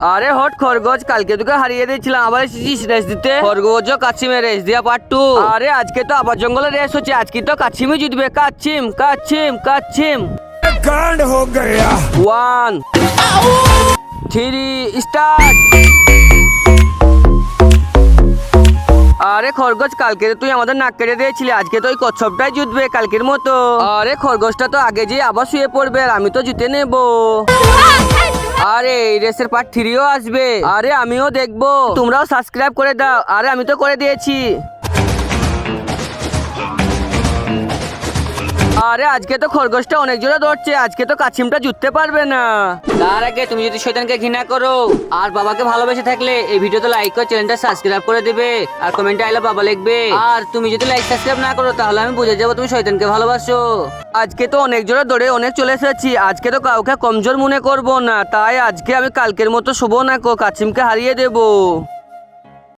আরে হট খরগোশ, কালকে তোকে হারিয়ে দিয়েছিলাম, আবার এসেছিস রেস দিতে। খরগোশ কাছিমের রেস দিয়া পার্ট 2। আরে আজকে তো আবার জঙ্গলে রেস হচ্ছে, আজকে তো কাছিমই জিতবে। কাছিম কাছিম কাছিম। कांड हो गया। 1 3 স্টার্ট। আরে খরগোশ, কালকে তো তুই আমাদের নাক কেটে দিয়েছিলি, আজকে তো ওই কচ্ছপটাই জিতবে কালকের মতো। আরে খরগোশটা তো আগে যেয়ে আবার শুয়ে পড়বে, আর আমি তো জিতে নেব। আরে এই রেসের পার্ট 3ও আসবে। আরে আমিও দেখবো, তোমরাও সাবস্ক্রাইব করে দাও। আরে আমি তো করে দিয়েছি। আরে আজকে তো খরগোশটা অনেক জোরে দৌড়ছে, আজকে তো কাছিমটা জিততে পারবে না। তার আগে তুমি যদি শয়তানকে ঘৃণা করো আর বাবাকে ভালোবেসে থাকলে এই ভিডিওতে লাইক করে চ্যানেলটা সাবস্ক্রাইব করে দিবে, আর কমেন্টে আই লাভ বাবা লিখবে। আর তুমি যদি লাইক সাবস্ক্রাইব না করো তাহলে আমি বুঝে যাবো তুমি শয়তানকে ভালোবাসো। আজকে তো অনেক জোরে দৌড়ে অনেক চলে এসেছি, আজকে তো কাউকে কমজোর মনে করবো না, তাই আজকে আমি কালকের মতো শুভ না কাছিমকে হারিয়ে দেবো।